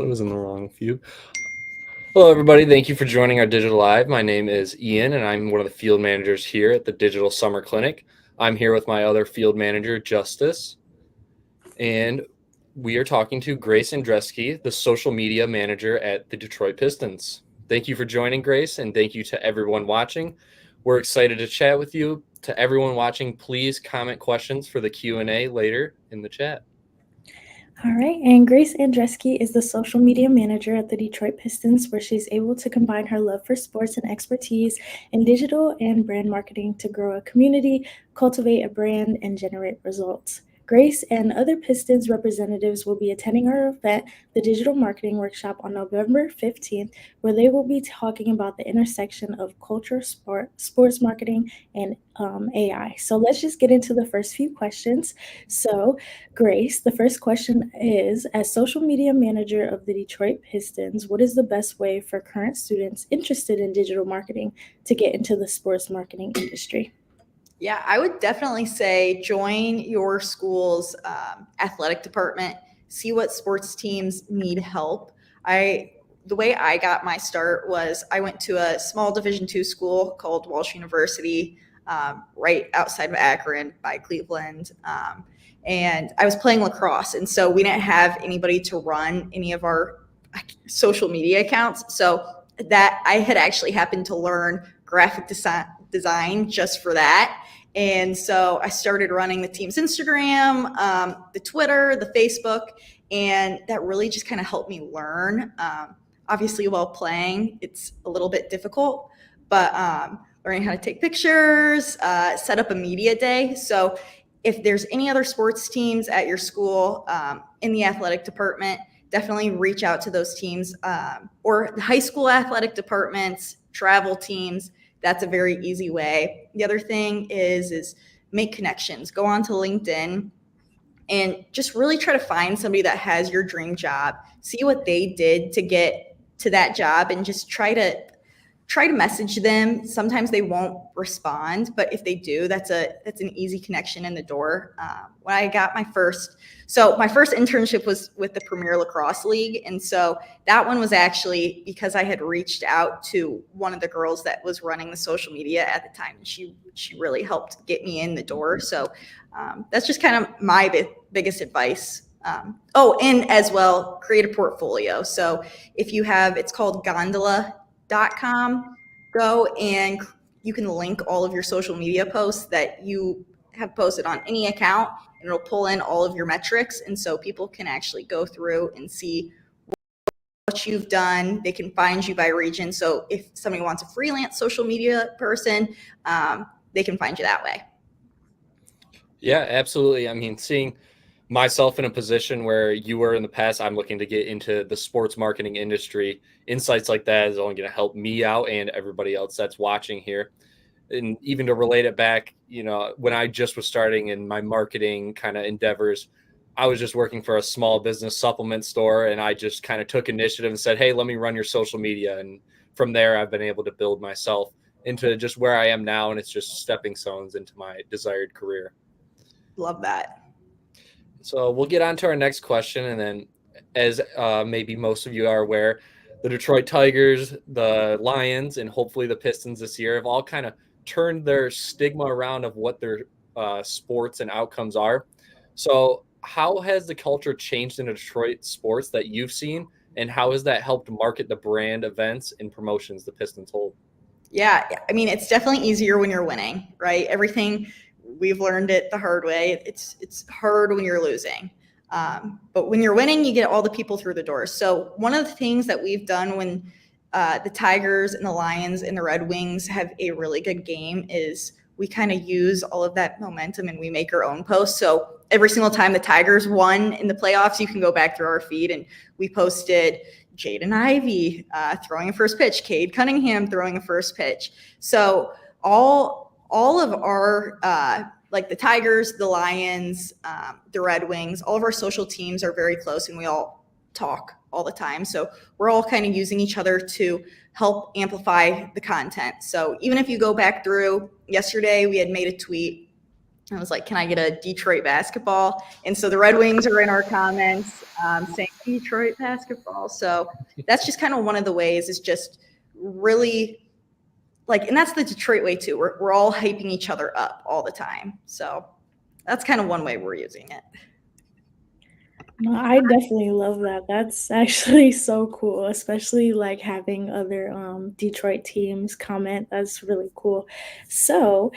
was in the wrong view. Hello, everybody. Thank you for joining our Digital Live. My name is Ian, and I'm one of the field managers here at the Digital Summer Clinic. I'm here with my other field manager, Justice, and we are talking to Grace Andreski, the social media manager at the Detroit Pistons. Thank you for joining, Grace, and thank you to everyone watching. We're excited to chat with you. To everyone watching, please comment questions for the Q&A later in the chat. All right, and Grace Andreski is the social media manager at the Detroit Pistons, where she's able to combine her love for sports and expertise in digital and brand marketing to grow a community, cultivate a brand, and generate results. Grace and other Pistons representatives will be attending our event, the Digital Marketing Workshop, on November 15th, where they will be talking about the intersection of culture, sports marketing, and AI. So let's just get into the first few questions. So, Grace, the first question is, as social media manager of the Detroit Pistons, what is the best way for current students interested in digital marketing to get into the sports marketing industry? Yeah, I would definitely say join your school's athletic department, see what sports teams need help. The way I got my start was I went to a small Division II school called Walsh University, right outside of Akron by Cleveland. And I was playing lacrosse. And so we didn't have anybody to run any of our social media accounts. So that I had actually happened to learn graphic design just for that. And so I started running the team's Instagram, the Twitter, the Facebook, and that really just kind of helped me learn. Obviously, while playing, it's a little bit difficult, but learning how to take pictures, set up a media day. So if there's any other sports teams at your school in the athletic department, definitely reach out to those teams or the high school athletic departments, travel teams. That's a very easy way. The other thing is make connections. Go on to LinkedIn and just really try to find somebody that has your dream job. See what they did to get to that job and just try to message them. Sometimes they won't respond, but if they do, that's an easy connection in the door. When I got my first internship was with the Premier Lacrosse League. And so that one was actually because I had reached out to one of the girls that was running the social media at the time. She really helped get me in the door. So that's just kind of my biggest advice. And as well, create a portfolio. So if you have, it's called gondola.com, go and you can link all of your social media posts that you have posted on any account, and it'll pull in all of your metrics. And so people can actually go through and see what you've done. They can find you by region. So if somebody wants a freelance social media person, they can find you that way. Yeah, absolutely. I mean, seeing myself in a position where you were in the past, I'm looking to get into the sports marketing industry. Insights like that is only going to help me out and everybody else that's watching here. And even to relate it back, when I just was starting in my marketing kind of endeavors, I was just working for a small business supplement store, and I just kind of took initiative and said, hey, let me run your social media. And from there, I've been able to build myself into just where I am now, and it's just stepping stones into my desired career. Love that. So we'll get on to our next question. And then, as maybe most of you are aware, the Detroit Tigers, the Lions, and hopefully the Pistons this year have all kind of turned their stigma around of what their sports and outcomes are. So how has the culture changed in Detroit sports that you've seen, and how has that helped market the brand, events, and promotions the Pistons hold? Yeah, I mean, it's definitely easier when you're winning, right? Everything, we've learned it the hard way. It's hard when you're losing. But when you're winning, you get all the people through the doors. So one of the things that we've done when the Tigers and the Lions and the Red Wings have a really good game is we kind of use all of that momentum and we make our own posts. So every single time the Tigers won in the playoffs, you can go back through our feed and we posted Jaden Ivey throwing a first pitch, Cade Cunningham throwing a first pitch. So all of our like the Tigers, the Lions, the Red Wings, all of our social teams are very close and we all talk all the time. So we're all kind of using each other to help amplify the content. So even if you go back through yesterday, we had made a tweet I was like, can I get a Detroit basketball? And so the Red Wings are in our comments saying Detroit basketball. So that's just kind of one of the ways, is just really like, and that's the Detroit way too. We're all hyping each other up all the time. So that's kind of one way we're using it. No, I definitely love that. That's actually so cool, especially like having other Detroit teams comment. That's really cool. So,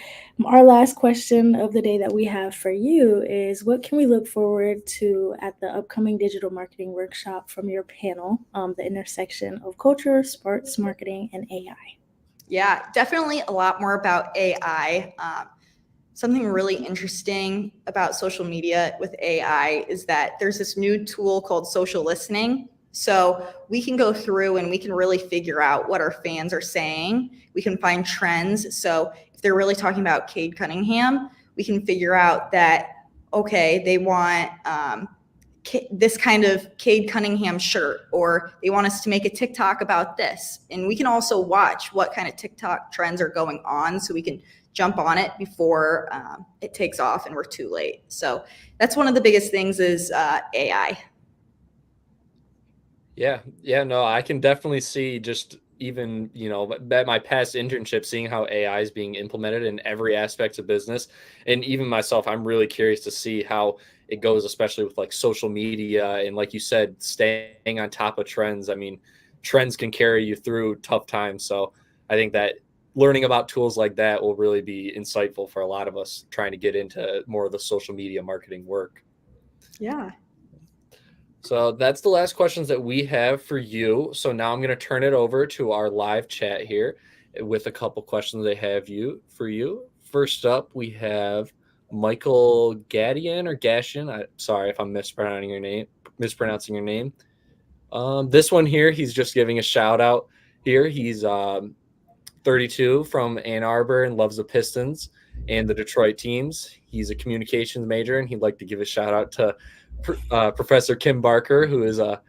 our last question of the day that we have for you is, what can we look forward to at the upcoming digital marketing workshop from your panel, the intersection of culture, sports marketing, and AI? Yeah, definitely a lot more about AI. Something really interesting about social media with AI is that there's this new tool called social listening. So we can go through and we can really figure out what our fans are saying. We can find trends. So if they're really talking about Cade Cunningham, we can figure out that, okay, they want this kind of Cade Cunningham shirt, or they want us to make a TikTok about this. And we can also watch what kind of TikTok trends are going on, so we can jump on it before it takes off and we're too late. So that's one of the biggest things is AI. Yeah, no, I can definitely see, just even, at my past internship, seeing how AI is being implemented in every aspect of business. And even myself, I'm really curious to see how it goes, especially with like social media. And like you said, staying on top of trends. I mean, trends can carry you through tough times. So I think that learning about tools like that will really be insightful for a lot of us trying to get into more of the social media marketing work. Yeah. So that's the last questions that we have for you. So now I'm going to turn it over to our live chat here with a couple questions they have for you. First up, we have Michael Gadian or Gashian. Sorry if I'm mispronouncing your name. This one here, he's just giving a shout out here. He's 32 from Ann Arbor and loves the Pistons and the Detroit teams. He's a communications major, and he'd like to give a shout out to Professor Kim Barker, who is a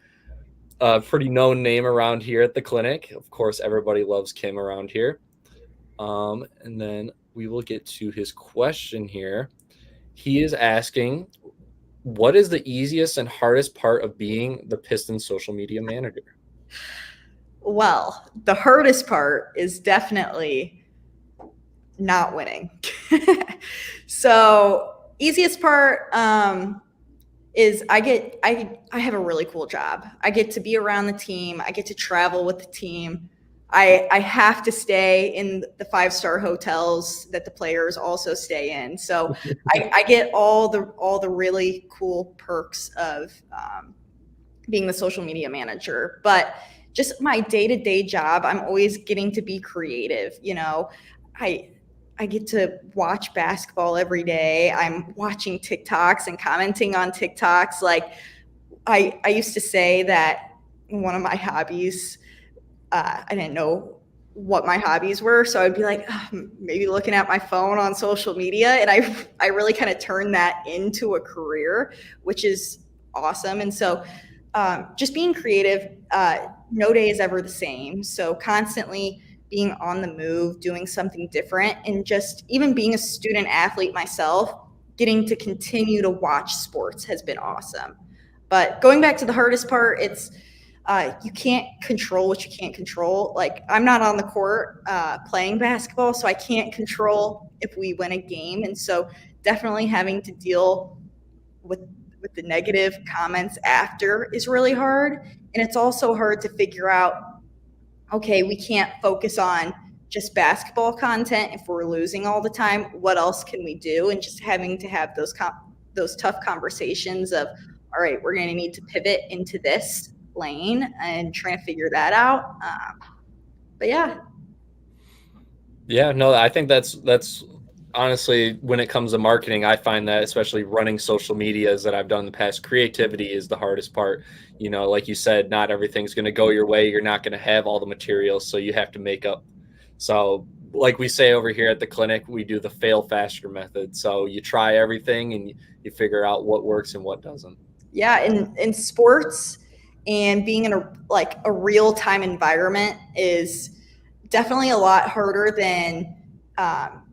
pretty known name around here at the clinic. Of course, everybody loves Kim around here. And then we will get to his question here. He is asking, what is the easiest and hardest part of being the Pistons social media manager? Well, the hardest part is definitely not winning. So easiest part is I have a really cool job. I get to be around the team. I get to travel with the team. I have to stay in the 5-star hotels that the players also stay in. So I get all the really cool perks of being the social media manager. But just my day-to-day job, I'm always getting to be creative. I get to watch basketball every day. I'm watching TikToks and commenting on TikToks. Like I used to say that one of my hobbies, I didn't know what my hobbies were. So I'd be like, maybe looking at my phone on social media. And I really kind of turned that into a career, which is awesome. And so just being creative, no day is ever the same. So constantly being on the move, doing something different, and just even being a student athlete myself, getting to continue to watch sports has been awesome. But going back to the hardest part, it's you can't control what you can't control. Like I'm not on the court playing basketball, so I can't control if we win a game. And so definitely having to deal with the negative comments after is really hard. And it's also hard to figure out, okay, we can't focus on just basketball content if we're losing all the time. What else can we do? And just having to have those tough conversations of, all right, we're going to need to pivot into this lane and trying to figure that out. But Yeah, no, I think that's honestly, when it comes to marketing, I find that especially running social medias that I've done in the past, creativity is the hardest part. Like you said, not everything's going to go your way. You're not going to have all the materials, so you have to make up. So like we say over here at the clinic, we do the fail faster method. So you try everything and you figure out what works and what doesn't. Yeah, in sports and being in a real-time environment is definitely a lot harder than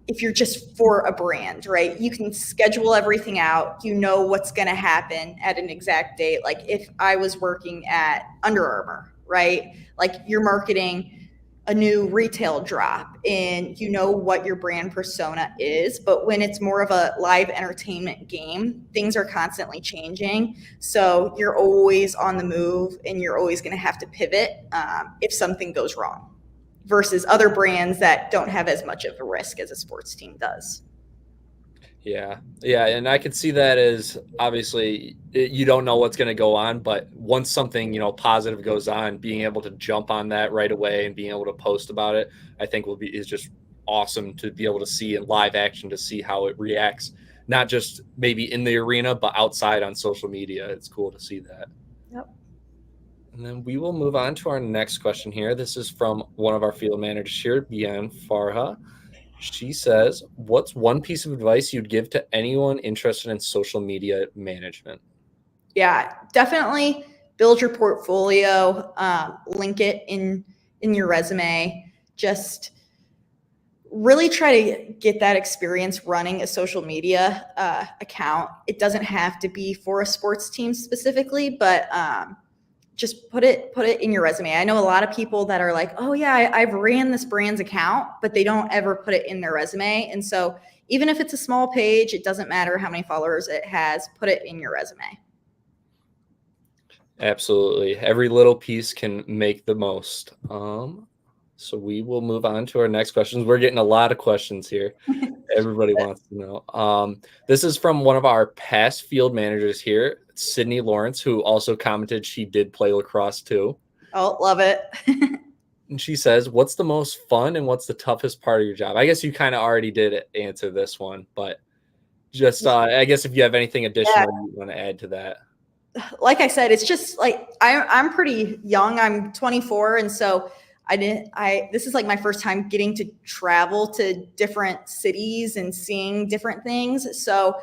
if you're just for a brand, right? You can schedule everything out. You know what's going to happen at an exact date. Like if I was working at Under Armour, right? Like you're marketing a new retail drop and you know what your brand persona is. But when it's more of a live entertainment game, things are constantly changing. So you're always on the move and you're always going to have to pivot if something goes wrong, versus other brands that don't have as much of a risk as a sports team does. Yeah. And I could see that as obviously you don't know what's going to go on, but once something, positive goes on, being able to jump on that right away and being able to post about it, I think is just awesome to be able to see in live action, to see how it reacts, not just maybe in the arena, but outside on social media. It's cool to see that. Yep. And then we will move on to our next question here. This is from one of our field managers here, Bian Farha. She says, what's one piece of advice you'd give to anyone interested in social media management? Yeah, definitely build your portfolio, link it in your resume. Just really try to get that experience running a social media account. It doesn't have to be for a sports team specifically, but just put it in your resume. I know a lot of people that are like, oh yeah, I've ran this brand's account, but they don't ever put it in their resume. And so even if it's a small page, it doesn't matter how many followers it has, put it in your resume. Absolutely. Every little piece can make the most. So we will move on to our next questions. We're getting a lot of questions here. Everybody wants to know. This is from one of our past field managers here, Sydney Lawrence, who also commented she did play lacrosse too. Oh, love it. And she says, what's the most fun and what's the toughest part of your job? I guess you kind of already did answer this one, but just I guess if you have anything additional you want to add to that. Like I said, it's just like I'm pretty young. I'm 24, and so this is like my first time getting to travel to different cities and seeing different things. So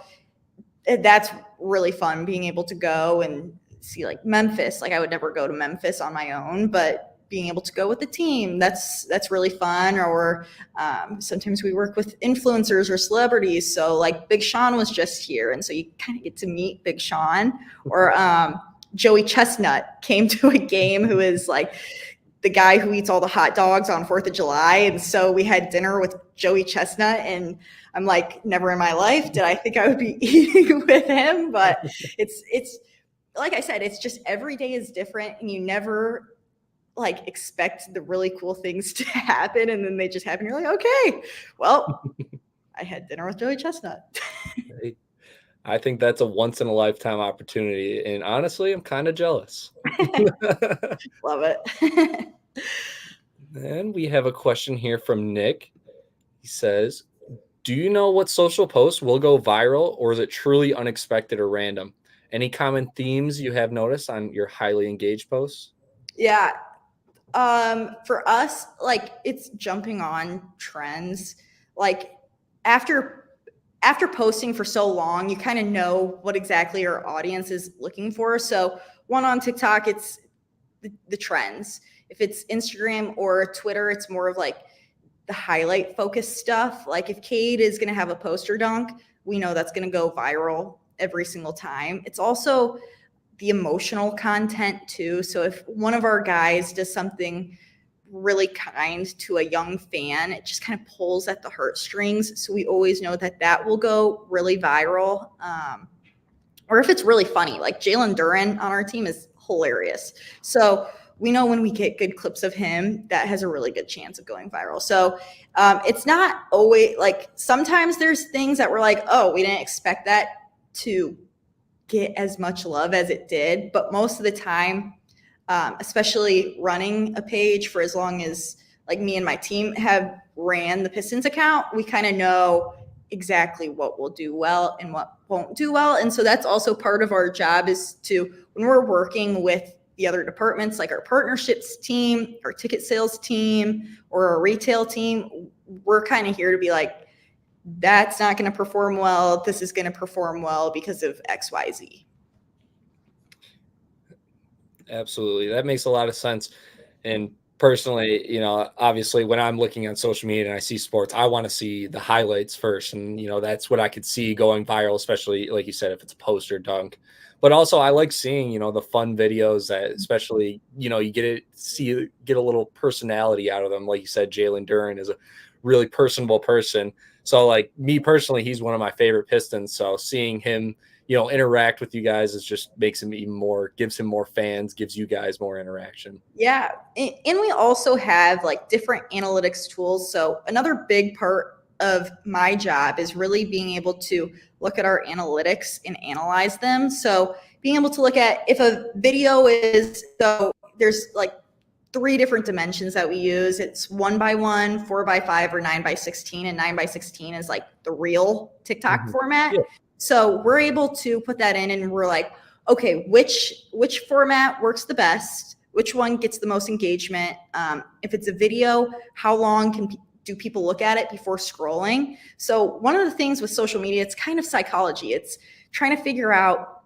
that's really fun, being able to go and see like Memphis. Like I would never go to Memphis on my own, but being able to go with the team, that's really fun. Or sometimes we work with influencers or celebrities. So like Big Sean was just here, and so you kind of get to meet Big Sean. Or Joey Chestnut came to a game, who is like the guy who eats all the hot dogs on 4th of July. And so we had dinner with Joey Chestnut, and I'm like, never in my life did I think I would be eating with him. But it's like I said, it's just every day is different, and you never like expect the really cool things to happen, and then they just happen. You're like, okay, well, I had dinner with Joey Chestnut. I think that's a once in a lifetime opportunity, and honestly, I'm kind of jealous. Love it. And we have a question here from Nick. He says, do you know what social posts will go viral, or is it truly unexpected or random? Any common themes you have noticed on your highly engaged posts? Yeah. For us, like it's jumping on trends. Like after posting for so long, you kind of know what exactly your audience is looking for. So one on TikTok, it's the trends. If it's Instagram or Twitter, it's more of like the highlight focused stuff. Like if Cade is going to have a poster dunk, we know that's going to go viral every single time. It's also the emotional content too. So if one of our guys does something really kind to a young fan, it just kind of pulls at the heartstrings. So we always know that will go really viral. Or if it's really funny, like Jalen Duren on our team is hilarious. So we know when we get good clips of him, that has a really good chance of going viral. So it's not always like, sometimes there's things that we're like, oh, we didn't expect that to get as much love as it did. But most of the time, especially running a page for as long as like me and my team have ran the Pistons account, we kind of know exactly what will do well and what won't do well. And so that's also part of our job, is to, when we're working with the other departments, like our partnerships team, our ticket sales team, or our retail team, we're kind of here to be like, that's not going to perform well. This is going to perform well because of X, Y, Z. Absolutely. That makes a lot of sense. And personally, obviously when I'm looking on social media and I see sports, I want to see the highlights first. And, that's what I could see going viral, especially like you said, if it's a post or dunk. But also I like seeing, the fun videos that especially, you get a little personality out of them. Like you said, Jalen Duren is a really personable person. So like me personally, he's one of my favorite Pistons. So seeing him, interact with you guys is just makes him even more, gives him more fans, gives you guys more interaction. Yeah. And we also have like different analytics tools. So another big part of my job is really being able to look at our analytics and analyze them. So being able to look at if a video so there's like 3 different dimensions that we use. It's 1x1, 4x5, or 9x16. And 9x16 is like the real TikTok format. Yeah. So we're able to put that in and we're like, okay, which format works the best? Which one gets the most engagement? If it's a video, how long do people look at it before scrolling? So one of the things with social media, it's kind of psychology. It's trying to figure out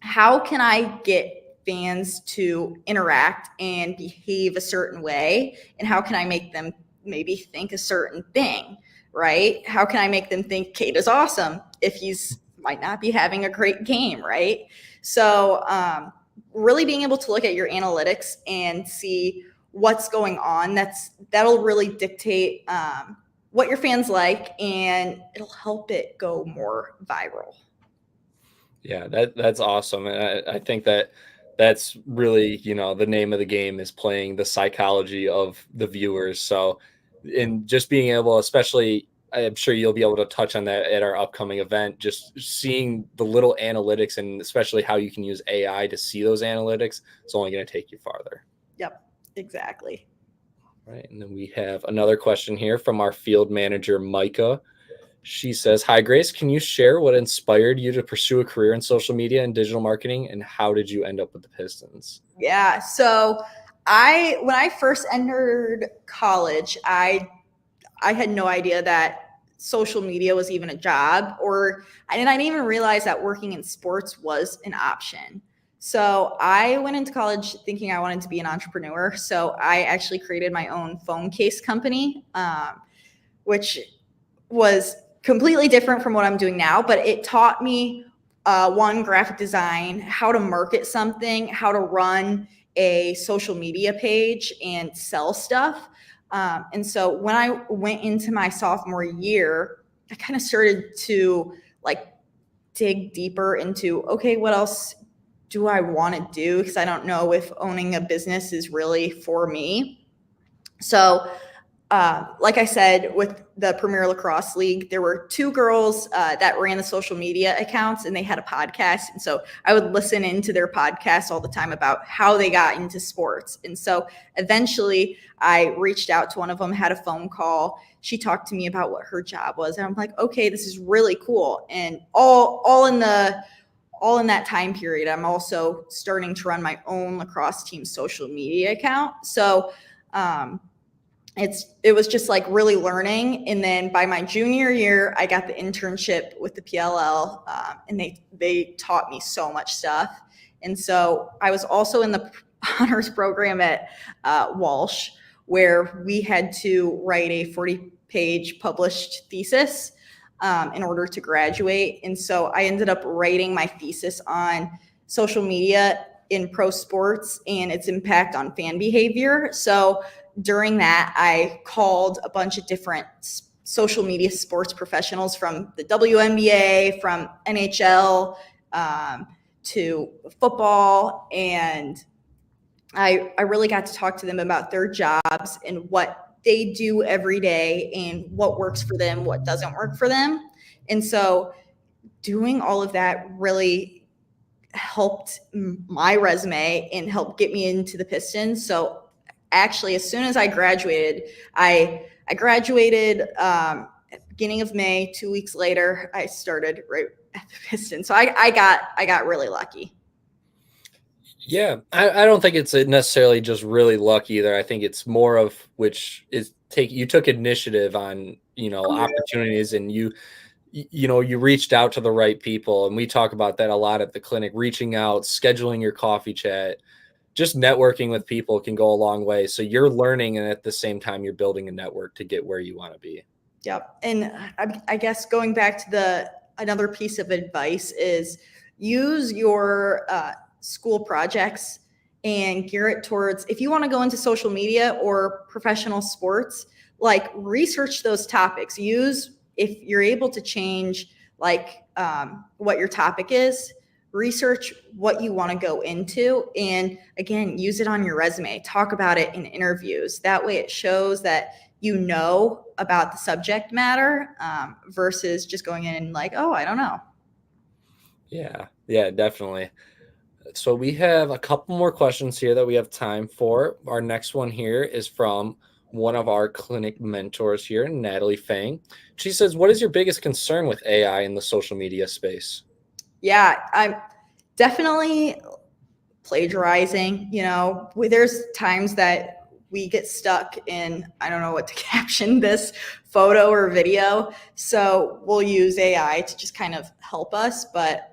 how can I get fans to interact and behave a certain way, and how can I make them maybe think a certain thing, right? How can I make them think Kate is awesome if he's might not be having a great game, right? So really being able to look at your analytics and see what's going on, that'll really dictate what your fans like, and it'll help it go more viral. Yeah, that's awesome. And I think that's really, the name of the game is playing the psychology of the viewers. So, and just being able, especially, I'm sure you'll be able to touch on that at our upcoming event, just seeing the little analytics and especially how you can use AI to see those analytics. It's only going to take you farther. Yep, exactly. Right. And then we have another question here from our field manager, Micah. She says, "Hi, Grace. Can you share what inspired you to pursue a career in social media and digital marketing, and how did you end up with the Pistons?" Yeah. So when I first entered college, I had no idea that social media was even a job, I didn't even realize that working in sports was an option. So I went into college thinking I wanted to be an entrepreneur. So I actually created my own phone case company, which was completely different from what I'm doing now, but it taught me one, graphic design, how to market something, how to run a social media page and sell stuff. And so when I went into my sophomore year, I kind of started to like dig deeper into, okay, what else do I want to do? Because I don't know if owning a business is really for me. So like I said, with the Premier Lacrosse League, there were 2 girls that ran the social media accounts, and they had a podcast. And so I would listen into their podcast all the time about how they got into sports. And so eventually I reached out to one of them, had a phone call. She talked to me about what her job was. And I'm like, okay, this is really cool. And all in that time period, I'm also starting to run my own lacrosse team social media account. So, it was just like really learning. And then by my junior year, I got the internship with the PLL, and they taught me so much stuff. And so I was also in the honors program at Walsh, where we had to write a 40-page published thesis in order to graduate. And so I ended up writing my thesis on social media in pro sports and its impact on fan behavior. So during that, I called a bunch of different social media sports professionals from the WNBA, from NHL, to football. And I really got to talk to them about their jobs and what they do every day and what works for them, what doesn't work for them. And so doing all of that really helped my resume and helped get me into the Pistons. So actually, as soon as I graduated, I graduated at the beginning of May. 2 weeks later, I started right at the Pistons. So I got really lucky. Yeah, I don't think it's necessarily just really luck either. I think it's more of you took initiative on, opportunities, and you reached out to the right people. And we talk about that a lot at the clinic, reaching out, scheduling your coffee chat, just networking with people can go a long way. So you're learning, and at the same time, you're building a network to get where you want to be. Yep. And I guess going back to another piece of advice is use your school projects and gear it towards, if you want to go into social media or professional sports, like research those topics. If you're able to change like what your topic is, research what you want to go into, and again, use it on your resume. Talk about it in interviews. That way it shows that you know about the subject matter versus just going in and like, oh, I don't know. Yeah, definitely. So we have a couple more questions here that we have time for. Our next one here is from one of our clinic mentors here, Natalie Fang. She says, what is your biggest concern with AI in the social media space? Yeah, I'm definitely plagiarizing. There's times that we get stuck in, I don't know what to caption this photo or video. So we'll use AI to just kind of help us. But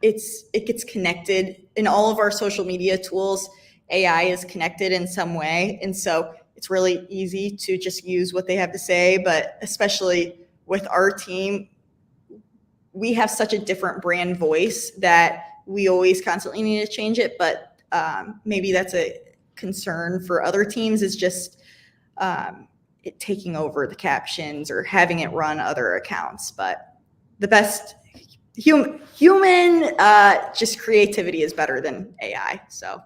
it gets connected in all of our social media tools. AI is connected in some way. And so it's really easy to just use what they have to say. But especially with our team, we have such a different brand voice that we always constantly need to change it. But maybe that's a concern for other teams, is just it taking over the captions or having it run other accounts. But the best human just creativity is better than AI. So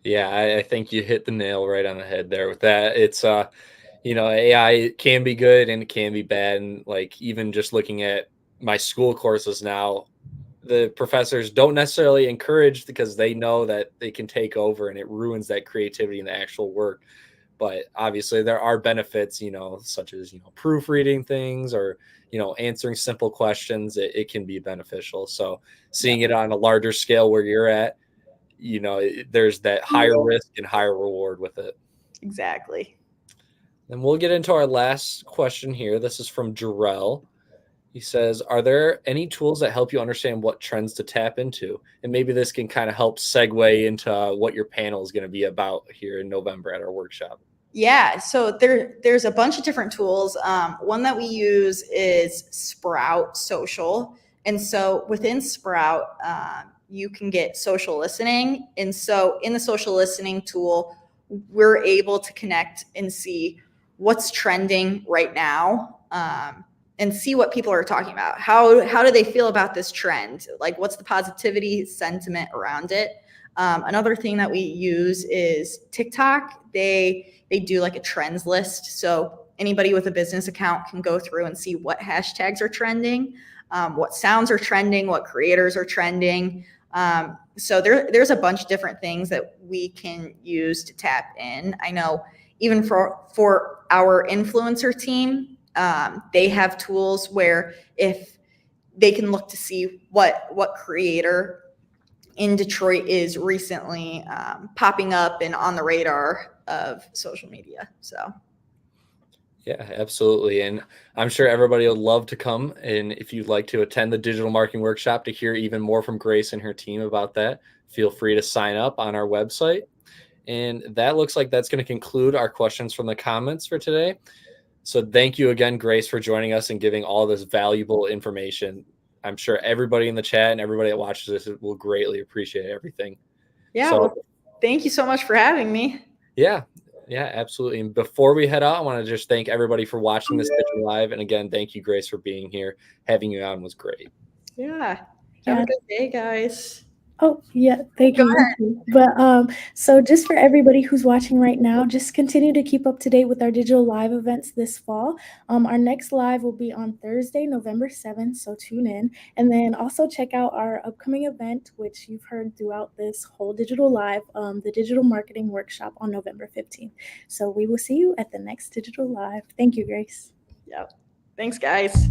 yeah, I think you hit the nail right on the head there with that. It's AI can be good and it can be bad. And like, even just looking at my school courses now, the professors don't necessarily encourage, because they know that they can take over and it ruins that creativity in the actual work. But obviously there are benefits, such as, proofreading things or, answering simple questions. It can be beneficial. So seeing it on a larger scale where you're at, there's that higher risk and higher reward with it. Exactly. And we'll get into our last question here. This is from Jarrell. He says, are there any tools that help you understand what trends to tap into? And maybe this can kind of help segue into what your panel is going to be about here in November at our workshop. Yeah, so there's a bunch of different tools. One that we use is Sprout Social. And so within Sprout, you can get social listening. And so in the social listening tool, we're able to connect and see what's trending right now, and see what people are talking about. How do they feel about this trend? Like, what's the positivity sentiment around it? Another thing that we use is TikTok. They do like a trends list. So anybody with a business account can go through and see what hashtags are trending, what sounds are trending, what creators are trending. So there's a bunch of different things that we can use to tap in. I know even for our influencer team, they have tools where if they can look to see what creator in Detroit is recently popping up and on the radar of social media. So yeah, absolutely. And I'm sure everybody would love to come. And if you'd like to attend the digital marketing workshop to hear even more from Grace and her team about that, feel free to sign up on our website. And that looks like that's going to conclude our questions from the comments for today. So thank you again, Grace, for joining us and giving all this valuable information. I'm sure everybody in the chat and everybody that watches this will greatly appreciate everything. Yeah, well, thank you so much for having me. Yeah, absolutely. And before we head out, I want to just thank everybody for watching this digital live. And again, thank you, Grace, for being here. Having you on was great. Yeah. Have a good day, guys. Oh, yeah, thank you. But so just for everybody who's watching right now, just continue to keep up to date with our digital live events this fall. Our next live will be on Thursday, November 7th, so tune in. And then also check out our upcoming event, which you've heard throughout this whole digital live, the Digital Marketing Workshop on November 15th. So we will see you at the next digital live. Thank you, Grace. Yep. Thanks, guys.